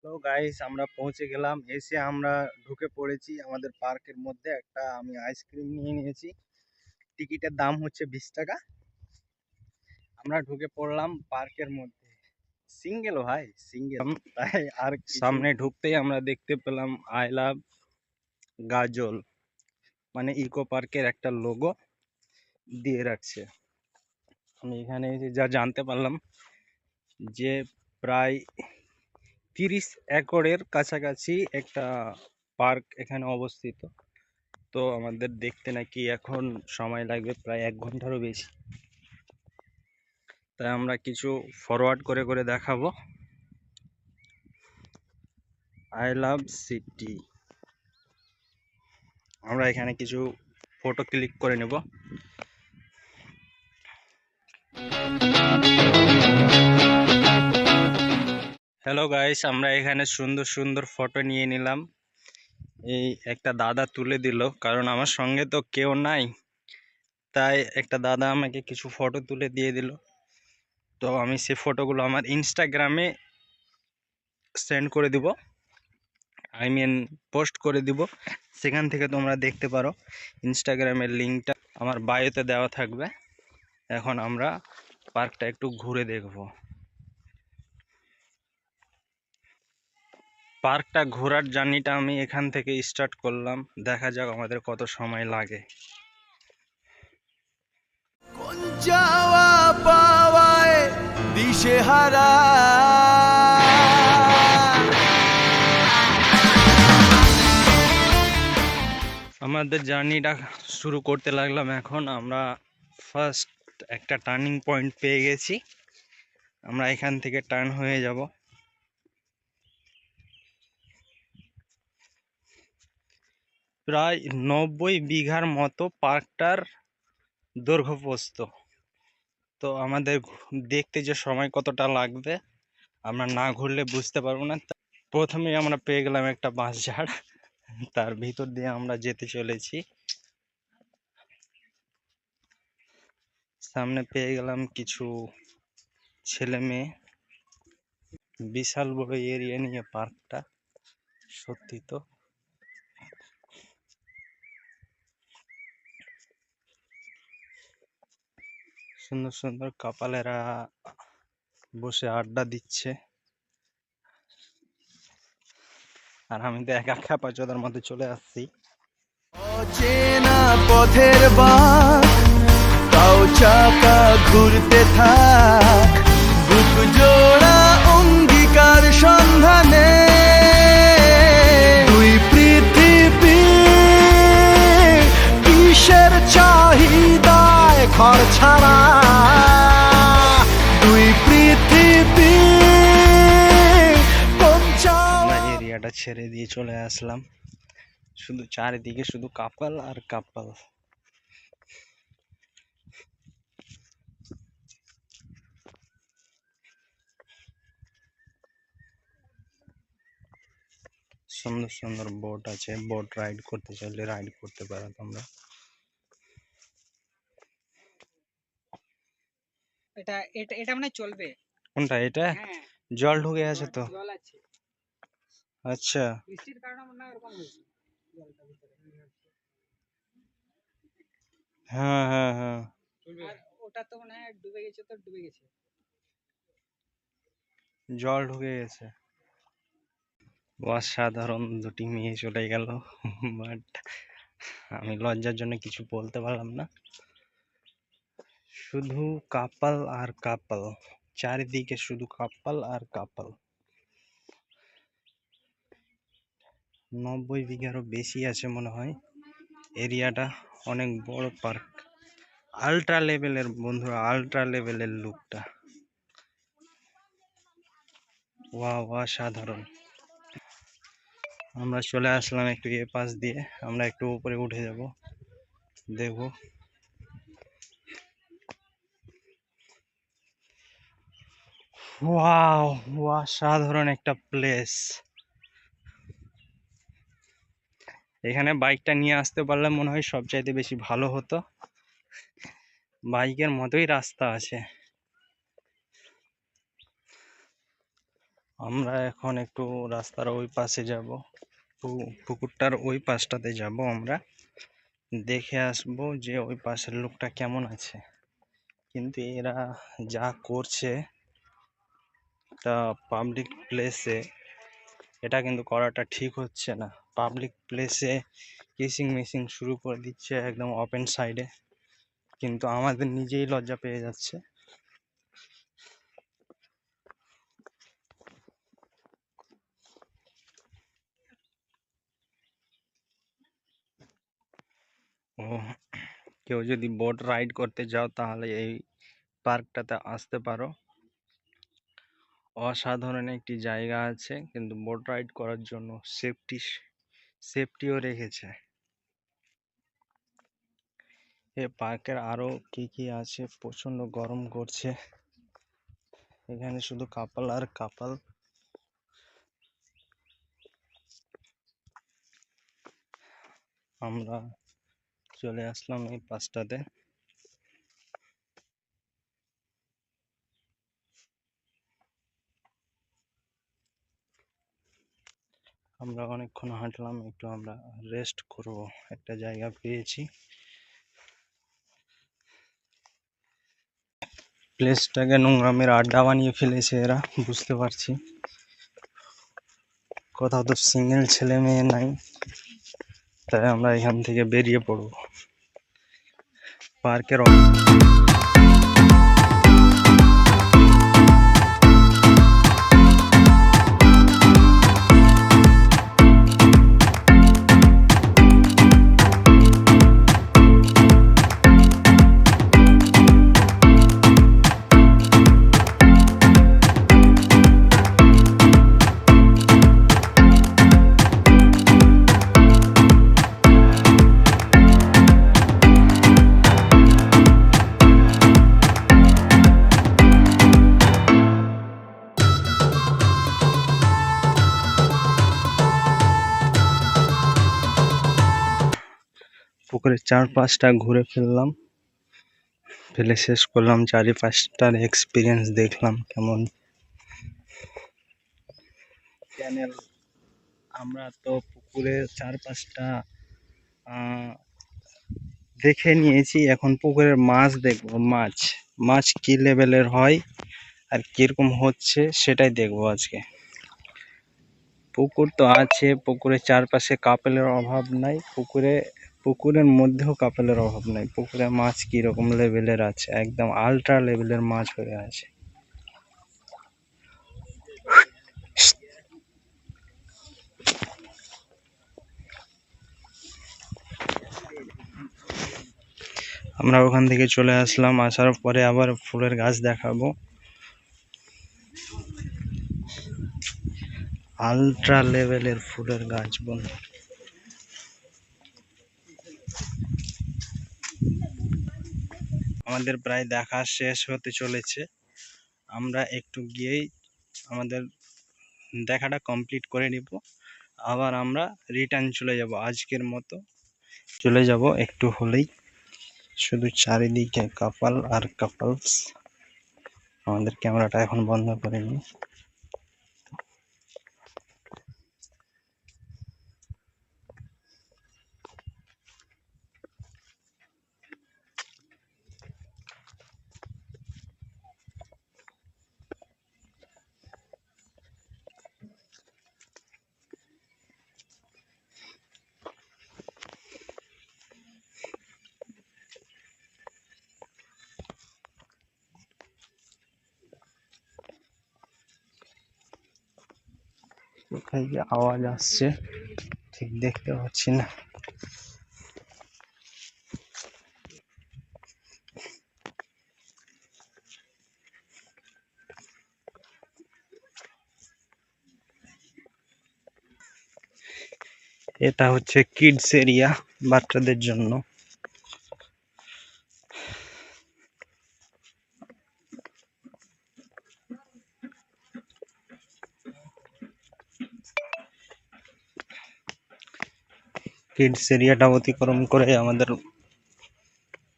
তো গাইস আমরা পৌঁছে গেলাম, এসে আমরা ঢুকে পড়েছি আমাদের পার্কের মধ্যে। আমি আইসক্রিম নিয়ে নিয়েছি, টিকিটের দাম হচ্ছে 20 টাকা। আমরা ঢুকে পড়লাম পার্কের মধ্যে, সিঙ্গেল ভাই সিঙ্গেল। তাই আর সামনে ঢুকতেই আমরা দেখতে পেলাম আই লাভ গাজল, মানে ইকো পার্কের একটা লোগো দিয়ে রাখছে। আমি এখানে এসে যা জানতে পারলাম যে প্রায় 30 একরের কাছাকাছি একটা পার্ক এখানে অবস্থিত। তো আমাদের দেখতে নাকি এখন সময় লাগবে প্রায় 1 ঘন্টারও বেশি। তাই আমরা কিছু ফরওয়ার্ড করে করে দেখাবো। আই লাভ সিটি, আমরা এখানে কিছু ফটো ক্লিক করে নেব। হ্যালো গাইস, আমরা এখানে সুন্দর সুন্দর ফটো নিয়ে নিলাম। এই একটা দাদা তুলে দিল, কারণ আমার সঙ্গে তো কেউ নাই, তাই একটা দাদা আমাকে কিছু ফটো তুলে দিয়ে দিল। তো আমি সেই ফটোগুলো আমার ইনস্টাগ্রামে সেন্ড করে দিব, পোস্ট করে দিব। সেখান থেকে তোমরা দেখতে পারো। ইনস্টাগ্রামের লিঙ্কটা আমার বায়োতে দেওয়া থাকবে। এখন আমরা পার্কটা একটু ঘুরে দেখব। পার্কটা ঘোরার জার্নিটা আমি এখান থেকে স্টার্ট করলাম, দেখা যাক আমাদের কত সময় লাগে। কোন চাওয়া পাওয়ায় দিশেহারা, আমাদের জার্নিটা শুরু করতে লাগলাম। এখন আমরা ফার্স্ট একটা টার্নিং পয়েন্ট পেয়ে গেছি, আমরা এখান থেকে টার্ন হয়ে যাব। প্রায় 90 বিঘার মতো পার্কটার দৈর্ঘ্যপ্রস্থ। তো আমাদের দেখতে যে সময় কতটা লাগবে আমরা না ঘুরলে বুঝতে পারবো না। প্রথমেই আমরা পেয়ে গেলাম একটা বাঁশঝাড়, তার ভিতর দিয়ে আমরা যেতে চলেছি। সামনে পেয়ে গেলাম কিছু ছেলে মেয়ে। বিশাল বড় এরিয়া নিয়ে পার্কটা, সত্যি তো। সুন্দর সুন্দর কাপালেরা বসে আড্ডা দিচ্ছে, আর আমি তো একা খ্যাপাচোদার মধ্যে চলে আসছি। অচেনা পথের বাঁক, তাও চাকা ঘুরতে থাক, বুক জোড়া অঙ্গীকার সন্ধানে। দুই পৃথিবী কিসের চাহিদায় ঘর ছাড়া, দুই পৃথিবী কোন আমরা এরিয়াটা ছেড়ে দিয়ে চলে আসলাম, শুধু চারিদিকে শুধু কাপাল আর কাপাল। সুন্দর সুন্দর বোট আছে, বোট রাইড করতে চাইলে রাইড করতে পারো তোমরা। এটা এটা এটা মানে চলবে। কোনটা এটা? হ্যাঁ, জল ঢুকে আছে তো। জল আছে। আচ্ছা, বৃষ্টির কারণে মনে হয় এরকম হয়েছে জলটা ভিতরে। হ্যাঁ হ্যাঁ হ্যাঁ, আর ওটা তো মনে হয় ডুবে গেছে, তো ডুবে গেছে। জল ঢুকে গেছে। অসাধারণ দুটি মেয়ে চলে গেল, বাট আমি লজ্জার জন্য কিছু বলতে পারলাম না। শুধু কাপাল আর কাপাল, চারিদিকে শুধু কাপাল আর কাপাল। 90 বিঘারও বেশি আছে মনে হয় এরিয়াটা, অনেক বড় পার্ক। আল্ট্রা লেভেলের বন্ধুরা, আল্ট্রা লেভেলের লুকটা, ওয়াও অসাধারণ। আমরা চলে আসলাম একটু এ পাশ দিয়ে, আমরা একটু উপরে উঠে যাব, দেখো। ওয়াও, অসাধারণ একটা প্লেস। এখানে বাইকটা নিয়ে আসতে পারলে মনে হয় সবচাইতে বেশি ভালো হতো। বাইকের মতোই রাস্তা আছে। আমরা এখন একটু রাস্তার ওই পাশে যাব, পুকুরটার ওই পাশটাতে যাব। আমরা দেখে আসবো যে ওই পাশের লোকটা কেমন আছে। কিন্তু এরা যা করছে তা পাবলিক প্লেসে, এটা কিন্তু করাটা ঠিক হচ্ছে না। পাবলিক প্লেসে কিসিং মিসিং শুরু করে দিচ্ছে একদম ওপেন সাইডে, কিন্তু আমাদের নিজেই লজ্জা পেয়ে যাচ্ছে। ও, কেউ যদি বোট রাইড করতে যাও তাহলে এই পার্কটাতে আসতে পারো। অসাধারণ একটি জায়গা আছে, কিন্তু বোট রাইড করার জন্য সেফটিও রেখেছে। এই পার্কের আরো কি কি আছে, প্রচন্ড গরম করছে এখানে, শুধু কাপাল আর কাপাল। আমরা চলে আসলাম এই পাশটাতে। আমরা অনেকক্ষণ হাঁটলাম, একটু আমরা রেস্ট করব, একটা জায়গা পেয়েছি। প্লেসটাকে নোংরামের আড্ডা বানিয়ে ফেলেছে এরা, বুঝতে পারছি। কোথাও তো সিঙ্গেল ছেলে মেয়ে নাই, তাই আমরা এখান থেকে বেরিয়ে পড়ব। পার্কের পুকুরের চারপাশটা ঘুরে ফেললাম, ফেলে শেষ করলাম, চারিপাশটার এক্সপিরিয়েন্স দেখলাম কেমন। চ্যানেল, আমরা তো পুকুরের চারপাশটা দেখে নিয়েছি, এখন পুকুরের মাছ দেখবো। মাছ মাছ কি লেভেলের হয় আর কিরকম হচ্ছে সেটাই দেখবো আজকে। পুকুর তো আছে, পুকুরের চারপাশে কাপেলের অভাব নাই, পুকুরের মধ্যেও কাপেলের অভাব নাই। পুকুরে মাছ কি রকম লেভেলের আছে, একদম আল্ট্রা লেভেলের মাছ হয়ে আছে। আমরা ওখান থেকে চলে আসলাম, আসার পরে আবার ফুলের গাছ দেখাবো। আল্ট্রা লেভেলের ফুলের গাছ বন্ধু। আমাদের প্রায় দেখা শেষ হতে চলেছে, আমরা একটু গিয়েই আমাদের দেখাটা কমপ্লিট করে নিব, আবার আমরা রিটার্ন চলে যাব। আজকের মতো চলে যাব, একটু হলেই। শুধু চারিদিকে কাপাল আর কাপালস। আমাদের ক্যামেরাটা এখন বন্ধ করে নিই। কোথায় যে আওয়াজ আসছে ঠিক দেখতে পাচ্ছি না। এটা হচ্ছে কিডস এরিয়া, বাচ্চাদের জন্য। কিডস এরিয়াটা অতিক্রম করে আমাদের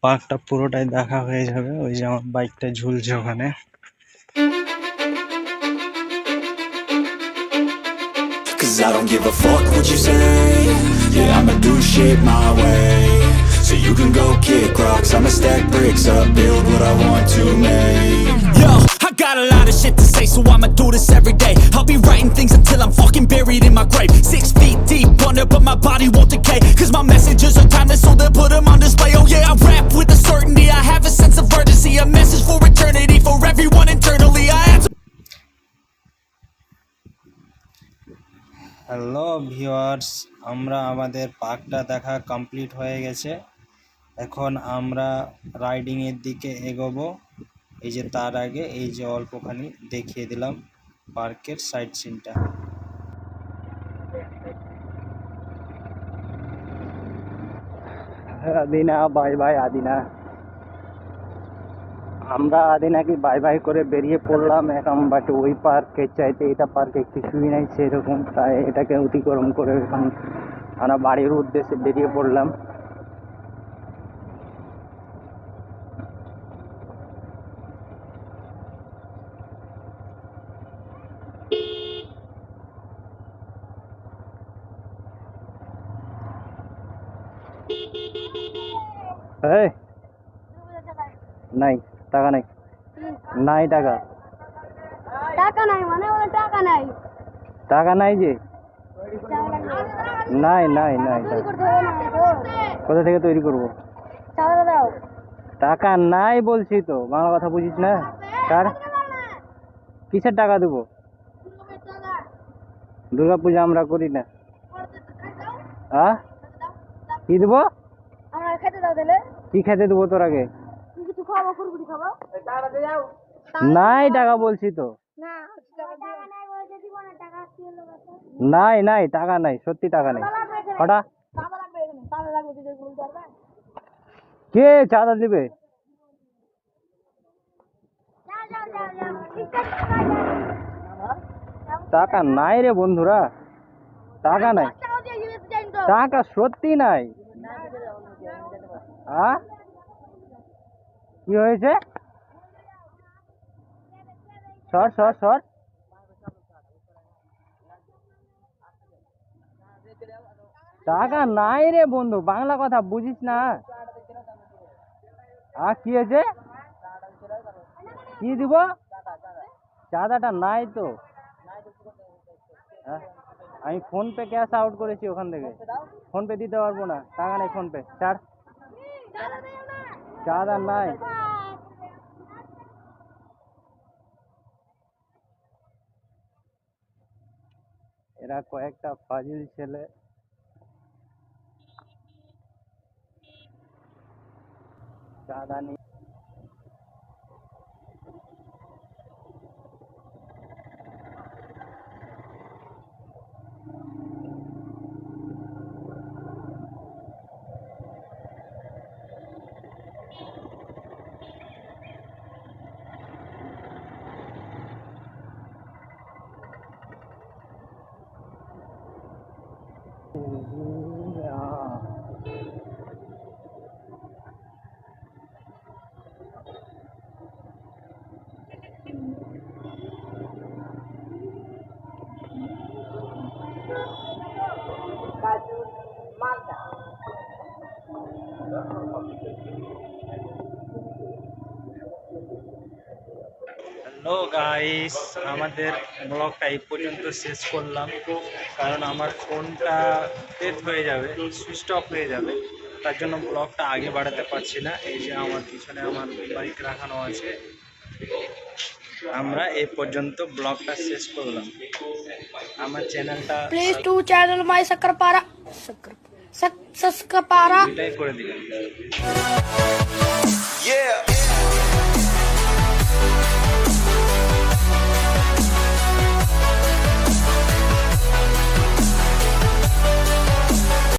পার্কটা পুরোটাই দেখা হয়ে যাবে। ওই যে আমার বাইকটা ঝুলছে ওখানে। Cause I don't give a fuck what you say. Yeah, I'ma do shit my way. So you can go kick rocks, I'ma stack bricks up, build what I want to make. Yo, I got a lot of shit to say, so I'ma do this every day. I'll be writing things until I'm fucking buried in my grave. 6 feet deep under, but my body won't decay. Cause my messages are timeless, so they'll put them on display. Oh yeah, I rap with a certainty, I have a sense of urgency. A message for eternity, for everyone internally. I answer. Hello viewers, আমরা আমাদের পার্কটা দেখা complete হয়ে গেছে। এখন আমরা রাইডিংয়ের দিকে এগোবো। এই যে তার আগে এই যে অল্পখানি দেখিয়ে দিলাম পার্কের সাইড সিনটা। Adina bye bye Adina. আমরা আদিনাকে বাই বাই করে বেরিয়ে পড়লাম এখন, বাট ওই পার্কের চাইতে এটা পার্কে কিছুই নাই সেরকম, তাই এটাকে অতিক্রম করে এখন আমরা বাড়ির উদ্দেশ্যে বেরিয়ে পড়লাম। এই নাই টাকা নাই, নাই টাকা, টাকা নাই মানে ওরা টাকা নাই টাকা নাই যে নাই নাই নাই তৈরি টাকা। করতে হবে না কোথা থেকে তৈরি করব? চাঁদা দাও টাকা নাই বলছি তো, বাংলা কথা বুঝিস না? কার কিসের টাকা দেবো? দুর্গা পূজা আমরা করি না। কি দেবো? আমরা খেতে দাও দিলে কি খেতে দেবো তোর আগে? কিছু খাবো কুরকুরি খাবো নাই টাকা বলছি তো। না টাকা নাই বলতে দিব না টাকা কি হলো নাই নাই টাকা নাই, সত্যি টাকা নেই। হঠাৎ চাঁদা লাগবে এখানে চাঁদা লাগবে দিতে বলতে পারবে কে চাঁদা দিবে? যাও যাও যাও যাও ঠিক আছে টাকা নাই রে বন্ধুরা, টাকা নাই, টাকা দিয়ে দিবে তো জানি তো টাকা সত্যি নাই। কি হয়েছে? সর সর সর। টাকা নাই রে বন্ধু, বাংলা কথা বুঝিস না? কি হয়েছে? কি দিব? চাঁদাটা নাই তো। আমি ফোন পে ক্যাশ আউট করেছি ওখান থেকে, ফোন পে দিতে পারবো না, টাকা নেই ফোন পে। ছাড়, চাঁদা নাই। এরা কয়েকটা ফাজিল ছেলে। চাঁদা নেই। হ্যালো গাইস, আমাদের ব্লগটা এই পর্যন্ত শেষ করলাম, কারণ আমার ফোনটা ডেথ হয়ে যাবে, সুইচ অফ হয়ে যাবে, তার জন্য ব্লগটা আগে বাড়াতে পারছি না। এই যে আমার পিছনে আমার বাইক রাখানো আছে। আমরা এই পর্যন্ত ব্লগটা শেষ করলাম। আমার চ্যানেলটা প্লিজ টু চ্যানেল মাই সাকরপারা সাকরপারা এটাই করে দিলাম। Yeah.